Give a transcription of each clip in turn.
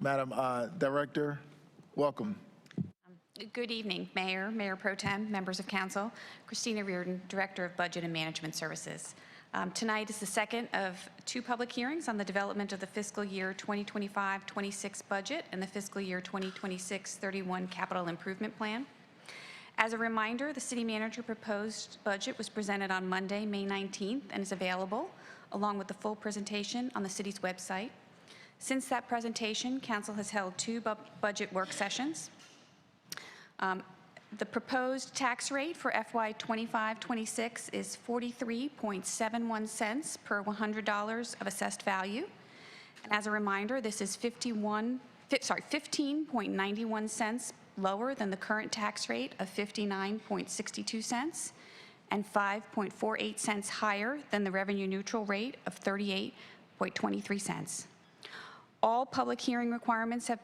Madam Director, welcome. Good evening, Mayor, Mayor Pro Tem, members of council. Christina Reardon, Director of Budget and Management Services. Tonight is the second of two public hearings on the development of the fiscal year 2025-26 budget and the fiscal year 2026-31 capital improvement plan. As a reminder, the city manager proposed budget was presented on Monday, May 19th, and is available along with the full presentation on the city's website. Since that presentation, council has held two budget work sessions. The proposed tax rate for FY 25-26 is 43.71 cents per $100 of assessed value. And as a reminder, this is 15.91 cents lower than the current tax rate of 59.62 cents and 5.48 cents higher than the revenue neutral rate of 38.23 cents. All public hearing requirements have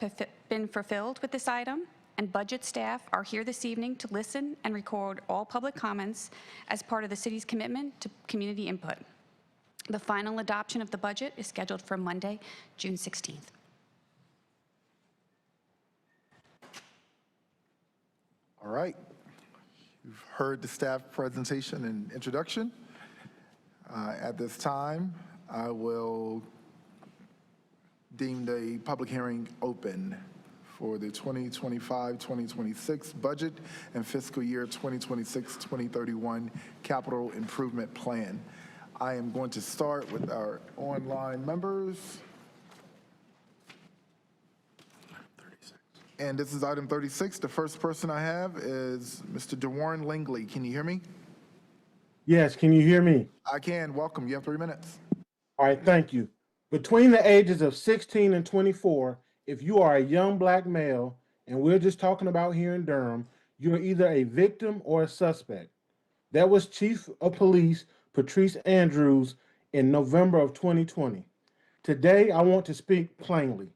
been fulfilled with this item, and budget staff are here this evening to listen and record all public comments as part of the city's commitment to community input. The final adoption of the budget is scheduled for Monday, June 16th. All right. You've heard the staff presentation and introduction. At this time, I will deem the public hearing open for the 2025-2026 budget and fiscal year 2026-2031 capital improvement plan. I am going to start with our online members. And this is item 36. The first person I have is Mr. DeWarren Langley. Can you hear me? Yes, can you hear me? I can. Welcome. You have 3 minutes. All right, thank you. Between the ages of 16 and 24, if you are a young black male, and we're just talking about here in Durham, you're either a victim or a suspect. That was Chief of Police Patrice Andrews in November of 2020. Today, I want to speak plainly.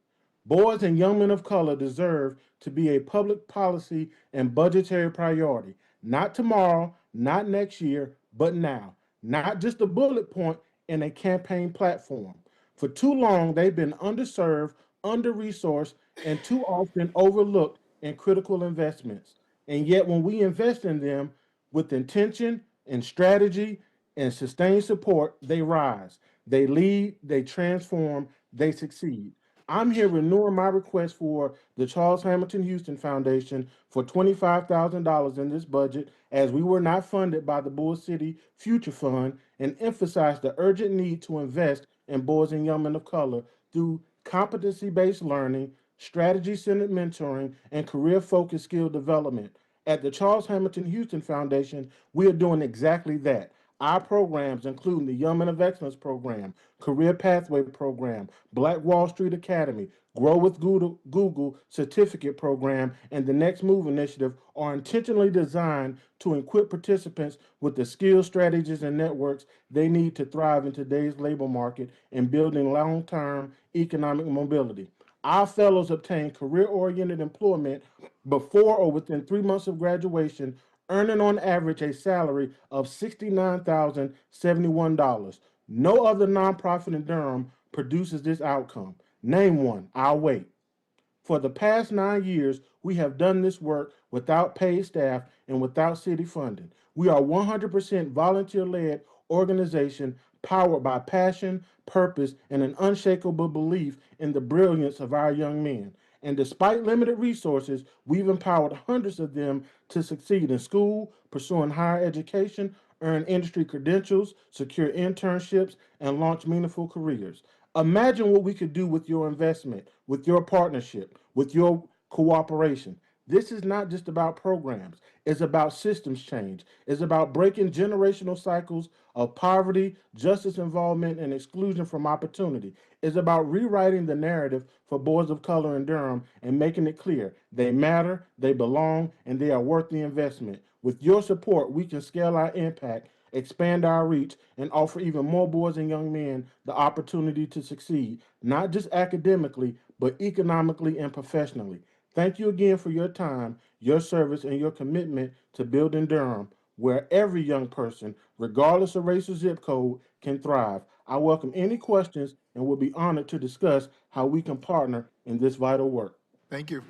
Boys and young men of color deserve to be a public policy and budgetary priority. Not tomorrow, not next year, but now. Not just a bullet point in a campaign platform. For too long, they've been underserved, under-resourced, and too often overlooked in critical investments. And yet when we invest in them with intention and strategy and sustained support, they rise, they lead, they transform, they succeed. I'm here renewing my request for the Charles Hamilton Houston Foundation for $25,000 in this budget, as we were not funded by the Bull City Future Fund, and emphasize the urgent need to invest in boys and young men of color through competency-based learning, strategy-centered mentoring, and career-focused skill development. At the Charles Hamilton Houston Foundation, we are doing exactly that. Our programs, including the Young Men of Excellence Program, Career Pathway Program, Black Wall Street Academy, Grow with Google Certificate Program, and the Next Move Initiative, are intentionally designed to equip participants with the skills, strategies, and networks they need to thrive in today's labor market and building long-term economic mobility. Our fellows obtain career-oriented employment before or within 3 months of graduation, earning on average a salary of $69,071. No other nonprofit in Durham produces this outcome. Name one, I'll wait. For the past 9 years, we have done this work without paid staff and without city funding. We are 100% volunteer-led organization powered by passion, purpose, and an unshakable belief in the brilliance of our young men. And despite limited resources, we've empowered hundreds of them to succeed in school, pursuing higher education, earn industry credentials, secure internships, and launch meaningful careers. Imagine what we could do with your investment, with your partnership, with your cooperation. This is not just about programs. It's about systems change. It's about breaking generational cycles of poverty, justice involvement, and exclusion from opportunity. It's about rewriting the narrative for boys of color in Durham and making it clear they matter, they belong, and they are worth the investment. With your support, we can scale our impact, expand our reach, and offer even more boys and young men the opportunity to succeed, not just academically, but economically and professionally. Thank you again for your time, your service, and your commitment to building Durham, where every young person, regardless of race or zip code, can thrive. I welcome any questions and will be honored to discuss how we can partner in this vital work. Thank you.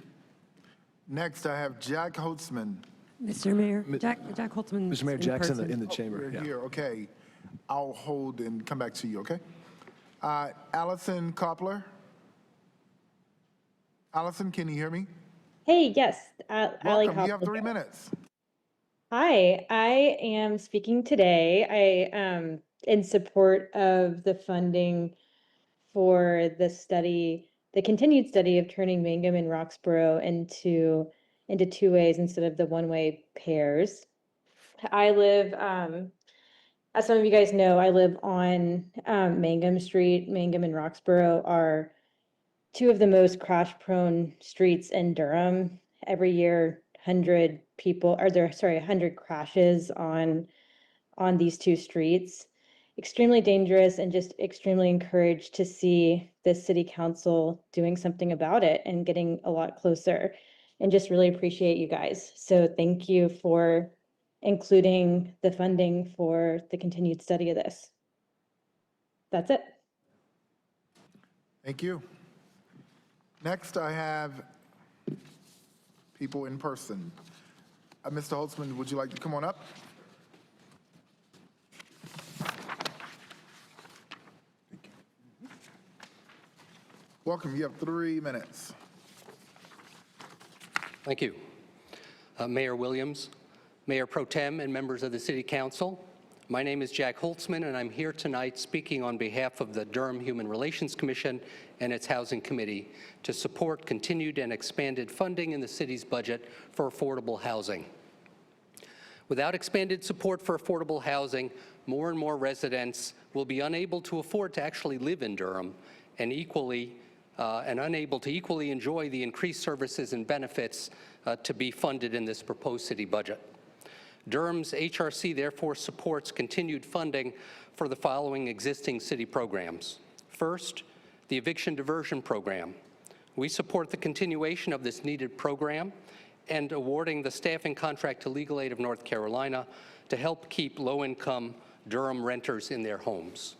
Next, I have Jack Holtzman. Mr. Mayor, Jack Holtzman. Mr. Mayor, Jack's in the chamber. We're Yeah. here, okay. I'll hold and come back to you, okay? Allison Koppler. Allison, can you hear me? Hey, yes, Ally Welcome, you have Koppel. 3 minutes. Hi, I am speaking today. In support of the funding for the study, the continued study of turning Mangum and Roxborough into two ways instead of the one-way pairs. I live, as some of you guys know, I live on Mangum Street. Mangum and Roxborough are two of the most crash-prone streets in Durham. Every year, 100 crashes on these two streets. Extremely dangerous, and just extremely encouraged to see the city council doing something about it and getting a lot closer, and just really appreciate you guys. So thank you for including the funding for the continued study of this. That's it. Thank you. Next, I have people in person. Mr. Holtzman, would you like to come on up? Thank you. Welcome, you have 3 minutes. Thank you. Mayor Williams, Mayor Pro Tem, and members of the City Council. My name is Jack Holtzman, and I'm here tonight speaking on behalf of the Durham Human Relations Commission and its Housing Committee to support continued and expanded funding in the city's budget for affordable housing. Without expanded support for affordable housing, more and more residents will be unable to afford to actually live in Durham and unable to equally enjoy the increased services and benefits to be funded in this proposed city budget. Durham's HRC therefore supports continued funding for the following existing city programs. First, the eviction diversion program. We support the continuation of this needed program and awarding the staffing contract to Legal Aid of North Carolina to help keep low-income Durham renters in their homes.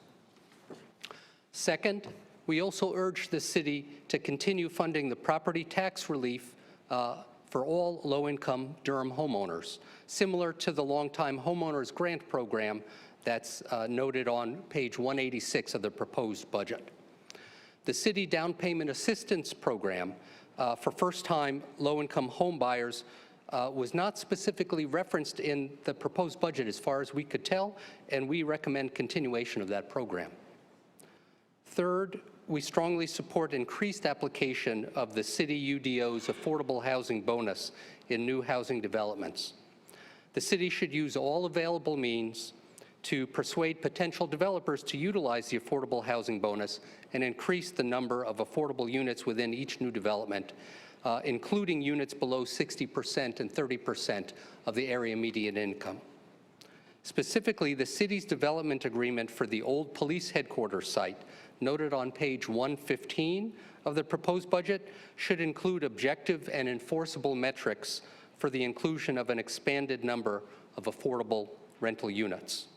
Second, we also urge the city to continue funding the property tax relief for all low-income Durham homeowners, similar to the Longtime Homeowners Grant Program that's noted on page 186 of the proposed budget. The City Down Payment Assistance Program for first-time low-income home buyers was not specifically referenced in the proposed budget as far as we could tell, and we recommend continuation of that program. Third, we strongly support increased application of the City UDO's affordable housing bonus in new housing developments. The city should use all available means to persuade potential developers to utilize the affordable housing bonus and increase the number of affordable units within each new development, including units below 60% and 30% of the area median income. Specifically, the city's development agreement for the old police headquarters site, noted on page 115 of the proposed budget, should include objective and enforceable metrics for the inclusion of an expanded number of affordable rental units.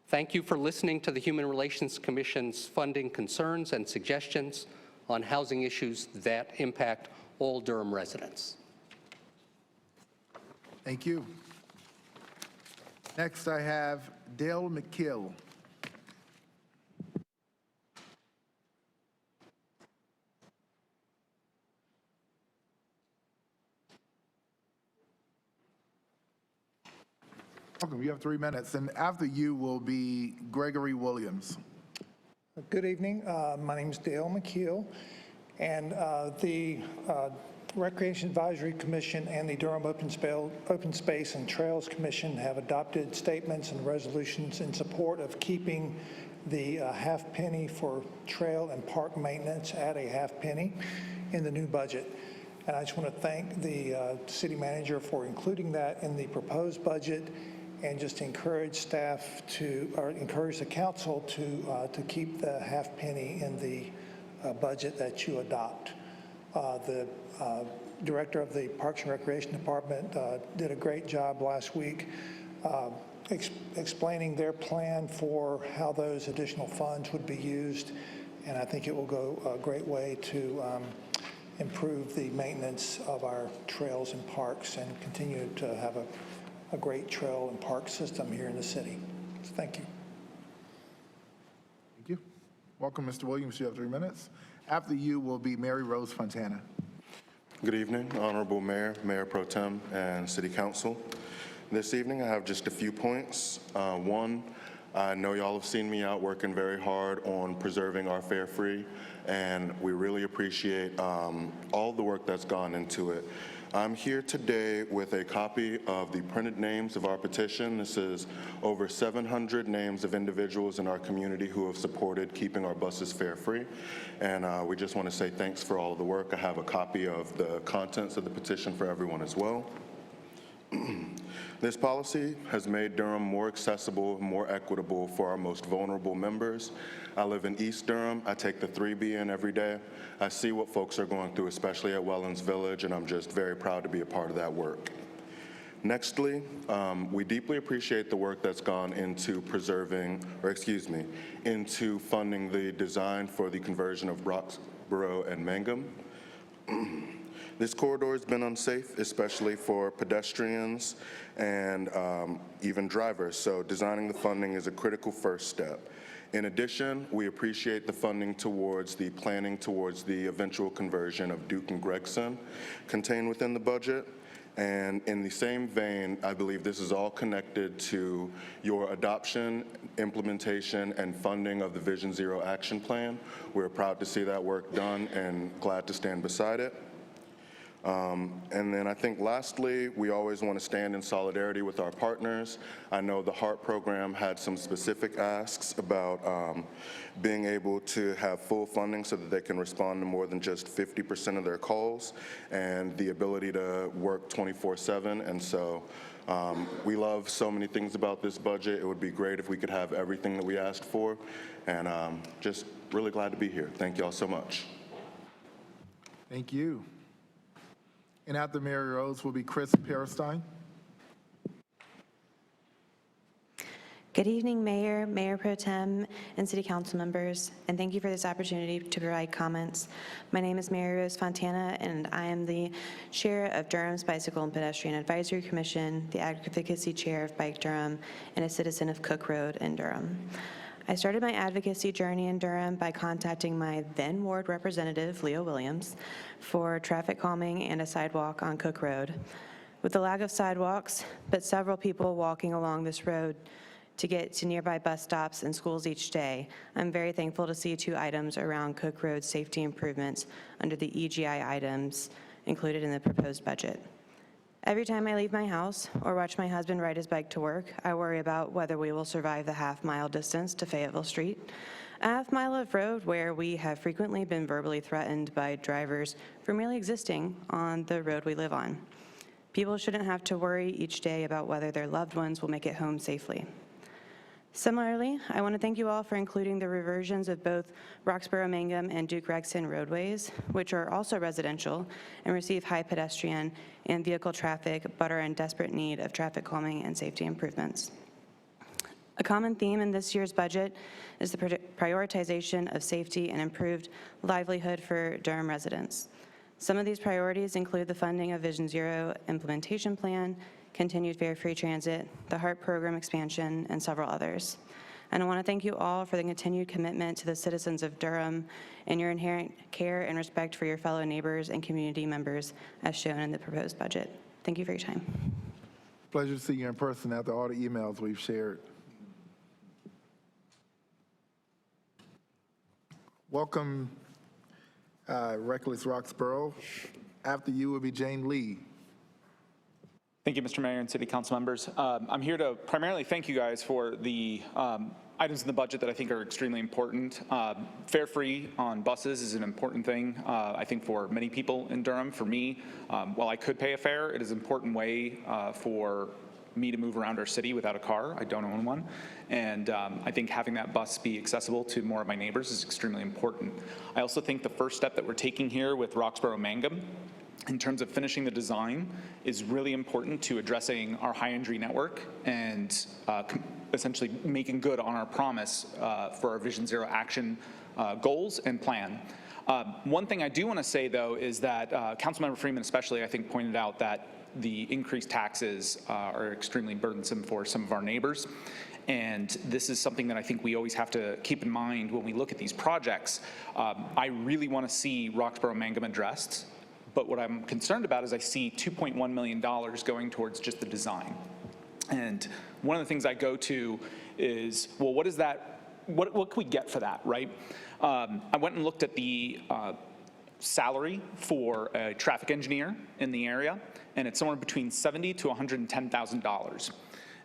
Thank you for listening to the Human Relations Commission's funding concerns and suggestions on housing issues that impact all Durham residents. Thank you. Next, I have Dale McKill. Welcome, you have 3 minutes, and after you will be Gregory Williams. Good evening. My name is Dale McKeel, and the Recreation Advisory Commission and the Durham Open Space and Trails Commission have adopted statements and resolutions in support of keeping the half penny for trail and park maintenance at a half penny in the new budget. And I just want to thank the city manager for including that in the proposed budget, and just encourage staff to, or encourage the council to keep the half penny in the budget that you adopt. The director of the Parks and Recreation Department did a great job last week explaining their plan for how those additional funds would be used. and I think it will go a great way to improve the maintenance of our trails and parks and continue to have a great trail and park system here in the city. So thank you. Thank you. Welcome, Mr. Williams. You have 3 minutes. After you will be Mary Rose Fontana. Good evening, Honorable Mayor, Mayor Pro Tem, and City Council. This evening, I have just a few points. One, I know y'all have seen me out working very hard on preserving our fare free, and we really appreciate all the work that's gone into it. I'm here today with a copy of the printed names of our petition. This is over 700 names of individuals in our community who have supported keeping our buses fare free. And we just want to say thanks for all of the work. I have a copy of the contents of the petition for everyone as well. This policy has made Durham more accessible, more equitable for our most vulnerable members. I live in East Durham. I take the 3B in every day. I see what folks are going through, especially at Wellens Village, and I'm just very proud to be a part of that work. Nextly, we deeply appreciate the work that's gone into into funding the design for the conversion of Roxborough and Mangum. This corridor has been unsafe, especially for pedestrians and even drivers, so designing the funding is a critical first step. In addition, we appreciate the funding towards the planning towards the eventual conversion of Duke and Gregson contained within the budget. And in the same vein, I believe this is all connected to your adoption, implementation, and funding of the Vision Zero Action Plan. We're proud to see that work done and glad to stand beside it. And then I think lastly, we always want to stand in solidarity with our partners. I know the HEART program had some specific asks about being able to have full funding so that they can respond to more than just 50% of their calls and the ability to work 24/7. And so we love so many things about this budget. It would be great if we could have everything that we asked for. And just really glad to be here. Thank you all so much. Thank you. And after Mary Rose will be Chris Peristine. Good evening, Mayor, Mayor Pro Tem, and City Council members, and thank you for this opportunity to provide comments. My name is Mary Rose Fontana, and I am the Chair of Durham's Bicycle and Pedestrian Advisory Commission, the Advocacy Chair of Bike Durham, and a citizen of Cook Road in Durham. I started my advocacy journey in Durham by contacting my then ward representative, Leo Williams, for traffic calming and a sidewalk on Cook Road. With the lack of sidewalks, but several people walking along this road to get to nearby bus stops and schools each day, I'm very thankful to see 2 items around Cook Road safety improvements under the EGI items included in the proposed budget. Every time I leave my house or watch my husband ride his bike to work, I worry about whether we will survive the half-mile distance to Fayetteville Street, a half-mile of road where we have frequently been verbally threatened by drivers for merely existing on the road we live on. People shouldn't have to worry each day about whether their loved ones will make it home safely. Similarly, I want to thank you all for including the reversions of both Roxborough Mangum and Duke Gregson roadways, which are also residential and receive high pedestrian and vehicle traffic, but are in desperate need of traffic calming and safety improvements. A common theme in this year's budget is the prioritization of safety and improved livelihood for Durham residents. Some of these priorities include the funding of Vision Zero implementation plan, continued fare-free transit, the HEART program expansion, and several others. And I want to thank you all for the continued commitment to the citizens of Durham and your inherent care and respect for your fellow neighbors and community members as shown in the proposed budget. Thank you for your time. Pleasure to see you in person after all the emails we've shared. Welcome, Reckless Roxborough. After you will be Jane Lee. Thank you, Mr. Mayor and City Council members. I'm here to primarily thank you guys for the items in the budget that I think are extremely important. Fare-free on buses is an important thing, I think, for many people in Durham. For me, while I could pay a fare, it is an important way for me to move around our city without a car. I don't own one. And I think having that bus be accessible to more of my neighbors is extremely important. I also think the first step that we're taking here with Roxborough Mangum in terms of finishing the design is really important to addressing our high injury network and essentially making good on our promise for our Vision Zero action goals and plan. One thing I do want to say, though, is that Councilmember Freeman especially, I think, pointed out that the increased taxes are extremely burdensome for some of our neighbors. And this is something that I think we always have to keep in mind when we look at these projects. I really want to see Roxborough-Mangum addressed, but what I'm concerned about is I see $2.1 million going towards just the design. And one of the things I go to is, well, what is that? What can we get for that, right? I went and looked at the salary for a traffic engineer in the area, and it's somewhere between $70,000 to $110,000.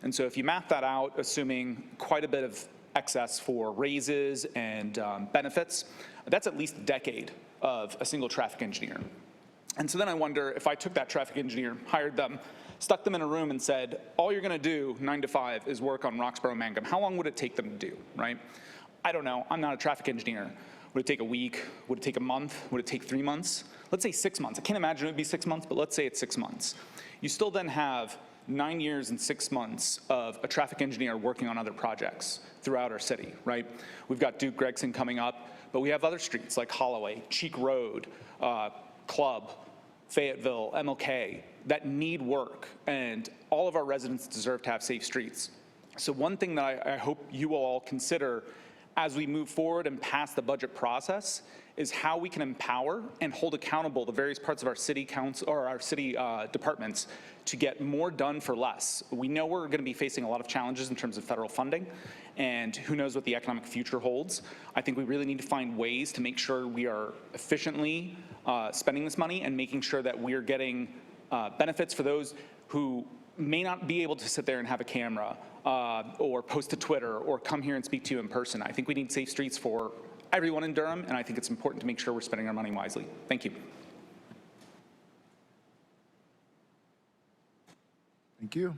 And so if you math that out, assuming quite a bit of excess for raises and benefits, that's at least a decade of a single traffic engineer. And so then I wonder if I took that traffic engineer, hired them, stuck them in a room and said, all you're gonna do 9 to 5 is work on Roxborough-Mangum, how long would it take them to do, right? I don't know, I'm not a traffic engineer. Would it take a week? Would it take a month? Would it take 3 months? Let's say 6 months. I can't imagine it would be 6 months, but let's say it's 6 months. You still then have 9 years and 6 months of a traffic engineer working on other projects throughout our city, right? We've got Duke Gregson coming up, but we have other streets like Holloway, Cheek Road, Club, Fayetteville, MLK, that need work, and all of our residents deserve to have safe streets. So one thing that I hope you will all consider as we move forward and pass the budget process is how we can empower and hold accountable the various parts of our city council or our city departments to get more done for less. We know we're going to be facing a lot of challenges in terms of federal funding, and who knows what the economic future holds. I think we really need to find ways to make sure we are efficiently spending this money and making sure that we're getting benefits for those who may not be able to sit there and have a camera or post to Twitter or come here and speak to you in person. I think we need safe streets for everyone in Durham, and I think it's important to make sure we're spending our money wisely. Thank you. Thank you.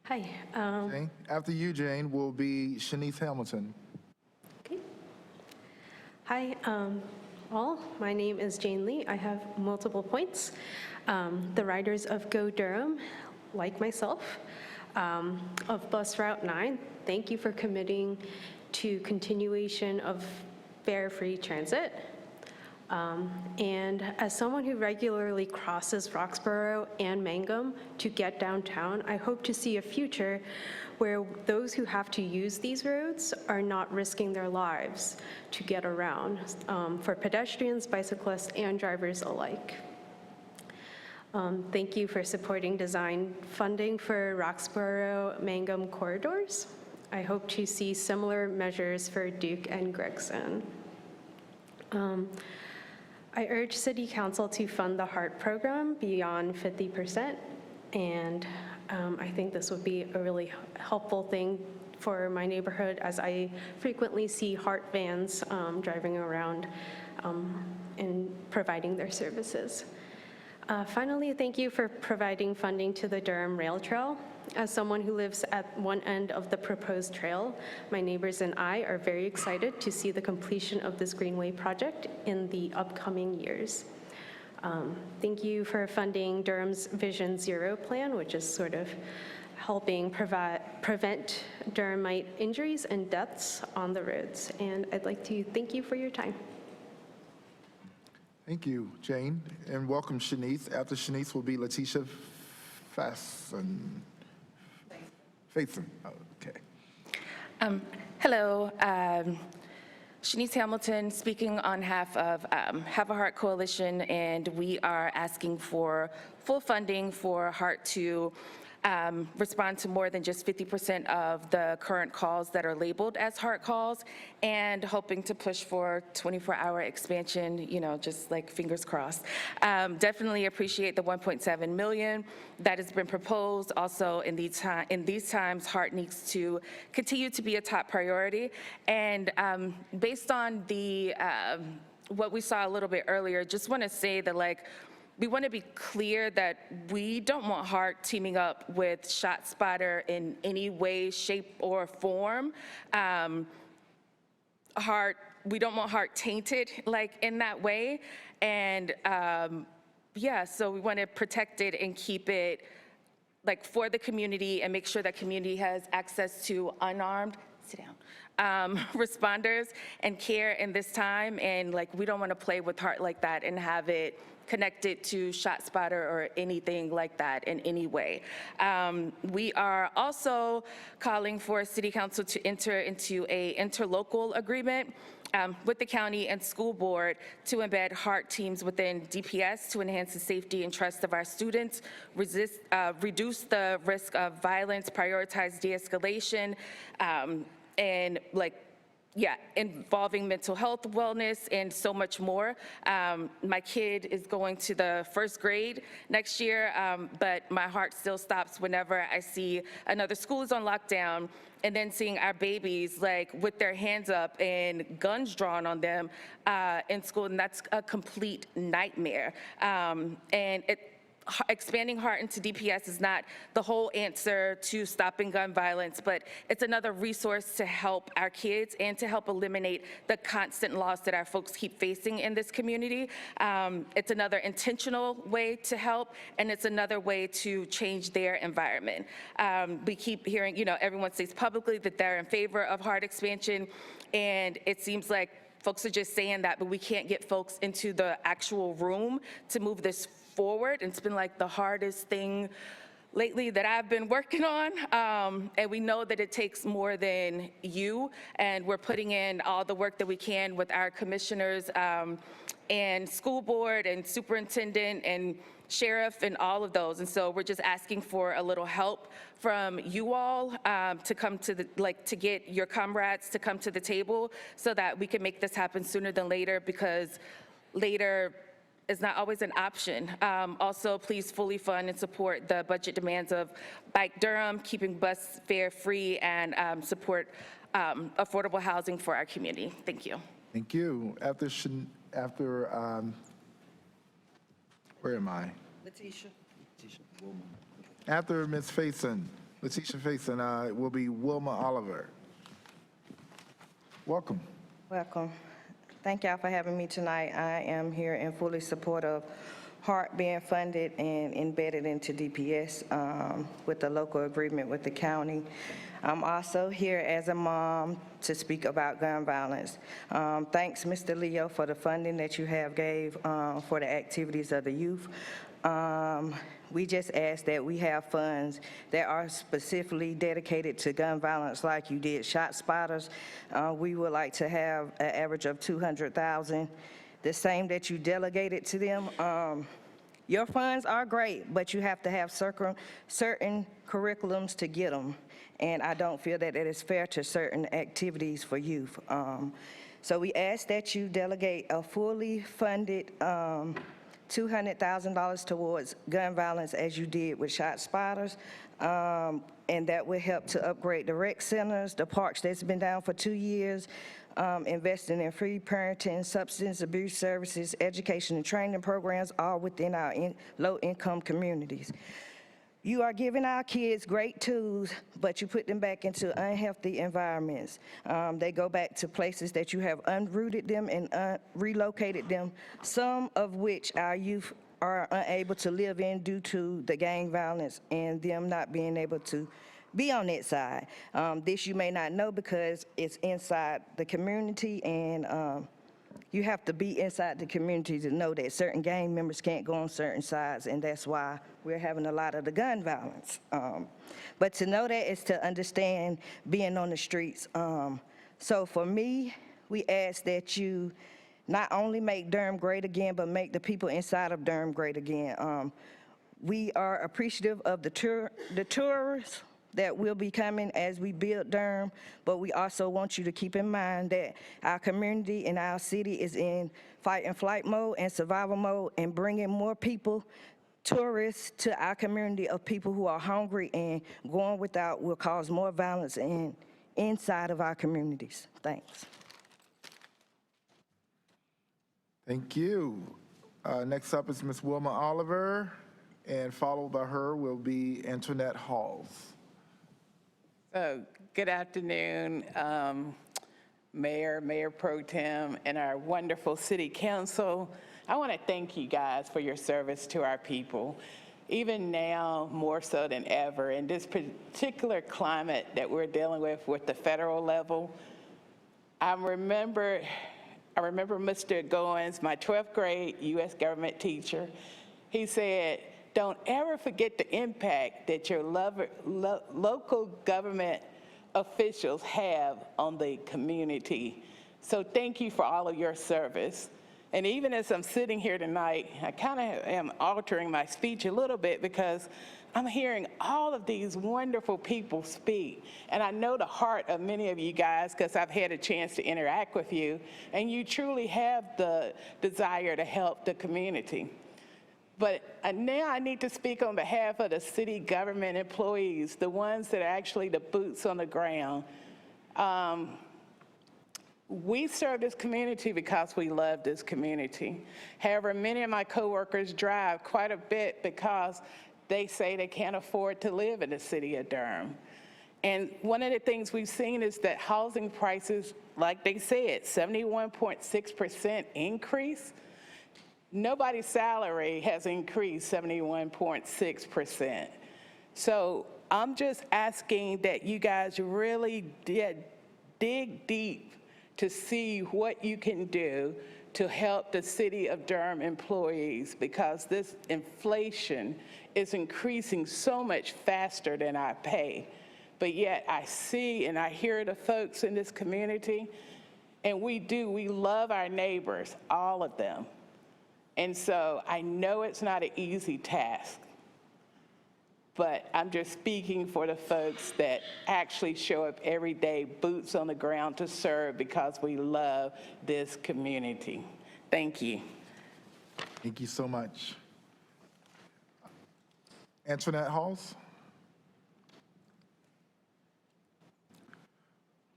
Hi. Jane. After you, Jane, will be Shanice Hamilton. Okay. Hi, all. My name is Jane Lee. I have multiple points. The riders of Go Durham, like myself, of Bus Route 9, thank you for committing to continuation of fare-free transit. And as someone who regularly crosses Roxborough and Mangum to get downtown, I hope to see a future where those who have to use these roads are not risking their lives to get around for pedestrians, bicyclists, and drivers alike. Thank you for supporting design funding for Roxborough-Mangum corridors. I hope to see similar measures for Duke and Gregson. I urge City Council to fund the HEART program beyond 50%, and I think this would be a really helpful thing for my neighborhood, as I frequently see HEART vans driving around and providing their services. Finally, thank you for providing funding to the Durham Rail Trail. As someone who lives at one end of the proposed trail, my neighbors and I are very excited to see the completion of this Greenway project in the upcoming years. Thank you for funding Durham's Vision Zero plan, which is sort of helping prevent Durhamite injuries and deaths on the roads. And I'd like to thank you for your time. Thank you, Jane, and welcome Shanice. After Shanice will be Letitia Faison. Okay. Hello, Shanice Hamilton speaking on behalf of Have a Heart Coalition, and we are asking for full funding for HEART to respond to more than just 50% of the current calls that are labeled as HEART calls, and hoping to push for 24-hour expansion, you know, just like fingers crossed. Definitely appreciate the 1.7 million that has been proposed. Also, in these times, HEART needs to continue to be a top priority. And based on the what we saw a little bit earlier, just want to say that, like, we want to be clear that we don't want HEART teaming up with ShotSpotter in any way, shape, or form. HEART we don't want heart tainted like in that way. And yeah, so we want to protect it and keep it like for the community and make sure that community has access to unarmed, sit down, responders and care in this time. And like, we don't want to play with heart like that and have it connected to ShotSpotter or anything like that in any way. We are also calling for City Council to enter into a interlocal agreement with the county and school board to embed HEART teams within DPS to enhance the safety and trust of our students, reduce the risk of violence, prioritize de-escalation, and like, yeah, involving mental health, wellness, and so much more. My kid is going to the first grade next year, but my heart still stops whenever I see another school is on lockdown and then seeing our babies like with their hands up and guns drawn on them in school, and that's a complete nightmare. Expanding HEART into DPS is not the whole answer to stopping gun violence, but it's another resource to help our kids and to help eliminate the constant loss that our folks keep facing in this community. It's another intentional way to help, and it's another way to change their environment. We keep hearing, you know, everyone says publicly that they're in favor of HEART expansion, and it seems like folks are just saying that, but we can't get folks into the actual room to move this forward. And it's been like the hardest thing lately that I've been working on. And we know that it takes more than you, and we're putting in all the work that we can with our commissioners and school board and superintendent and sheriff and all of those. And so we're just asking for a little help from you all to come to the, like, to get your comrades to come to the table so that we can make this happen sooner than later, because later is not always an option. Also, please fully fund and support the budget demands of Bike Durham, keeping bus fare free, and support affordable housing for our community. Thank you. Thank you. Where am I? Letitia. After Ms. Letitia Faison, will be Wilma Oliver. Welcome. Welcome. Thank y'all for having me tonight. I am here in fully support of HEART being funded and embedded into DPS with the local agreement with the county. I'm also here as a mom to speak about gun violence. Thanks, Mr. Leo, for the funding that you have gave for the activities of the youth. We just ask that we have funds that are specifically dedicated to gun violence like you did ShotSpotters. We would like to have an average of $200,000, the same that you delegated to them. Your funds are great, but you have to have certain curriculums to get them. And I don't feel that it is fair to certain activities for youth. So we ask that you delegate a fully funded $200,000 towards gun violence as you did with ShotSpotters. And that will help to upgrade the rec centers, the parks that's been down for 2 years, investing in free parenting, substance abuse services, education and training programs, all within our low-income communities. You are giving our kids great tools, but you put them back into unhealthy environments. They go back to places that you have unrooted them and relocated them, some of which our youth are unable to live in due to the gang violence and them not being able to be on that side. This you may not know because it's inside the community, and you have to be inside the community to know that certain gang members can't go on certain sides, and that's why we're having a lot of the gun violence. But to know that is to understand being on the streets. So for me, we ask that you not only make Durham great again, but make the people inside of Durham great again. We are appreciative of the tourists that will be coming as we build Durham, but we also want you to keep in mind that our community and our city is in fight and flight mode and survival mode, and bringing more people, tourists, to our community of people who are hungry and going without will cause more violence inside of our communities. Thanks. Thank you. Next up is Ms. Wilma Oliver, and followed by her will be Antoinette Halls. Good afternoon. Mayor, Mayor Pro Tem, and our wonderful City Council. I want to thank you guys for your service to our people, even now more so than ever. In this particular climate that we're dealing with the federal level, I remember Mr. Goins, my 12th grade U.S. government teacher. He said, don't ever forget the impact that your local government officials have on the community. So thank you for all of your service. And even as I'm sitting here tonight, I kind of am altering my speech a little bit because I'm hearing all of these wonderful people speak. And I know the heart of many of you guys because I've had a chance to interact with you, and you truly have the desire to help the community. But now I need to speak on behalf of the city government employees, the ones that are actually the boots on the ground. We serve this community because we love this community. However, many of my coworkers drive quite a bit because they say they can't afford to live in the city of Durham. And one of the things we've seen is that housing prices, like they said, 71.6% increase. Nobody's salary has increased 71.6%. So I'm just asking that you guys really dig deep to see what you can do to help the city of Durham employees, because this inflation is increasing so much faster than our pay. But yet I see and I hear the folks in this community, and we love our neighbors, all of them. And so I know it's not an easy task, but I'm just speaking for the folks that actually show up every day, boots on the ground to serve because we love this community. Thank you. Thank you so much. Antoinette Halls?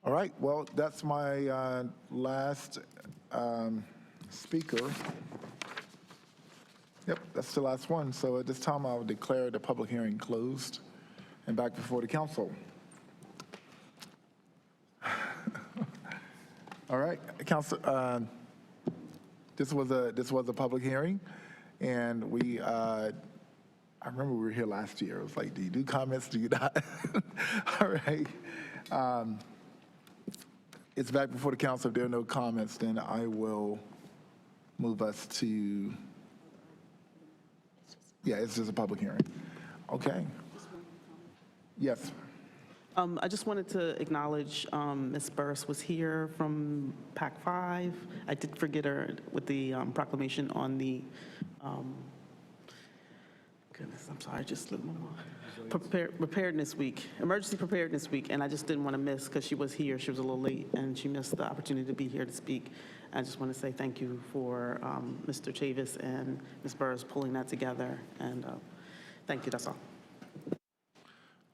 All right, well, that's my last speaker. Yep, that's the last one. So at this time, I will declare the public hearing closed and back before the council. All right, council. This was a public hearing, and I remember we were here last year. It was like, do you do comments? Do you not? All right. It's back before the council. If there are no comments, then I will move us to. Yeah, it's just a public hearing. Okay. Yes. I just wanted to acknowledge Ms. Burris was here from PAC 5. I did forget her with the proclamation on the, goodness, I'm sorry, I just slipped my mind. Preparedness Week, Emergency Preparedness Week, and I just didn't want to miss because she was here. She was a little late, and she missed the opportunity to be here to speak. I just want to say thank you for Mr. Chavis and Ms. Burris pulling that together, and thank you, that's all.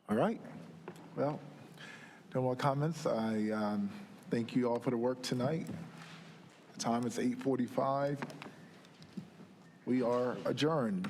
All right. Well, no more comments. I thank you all for the work tonight. The time is 8:45. We are adjourned.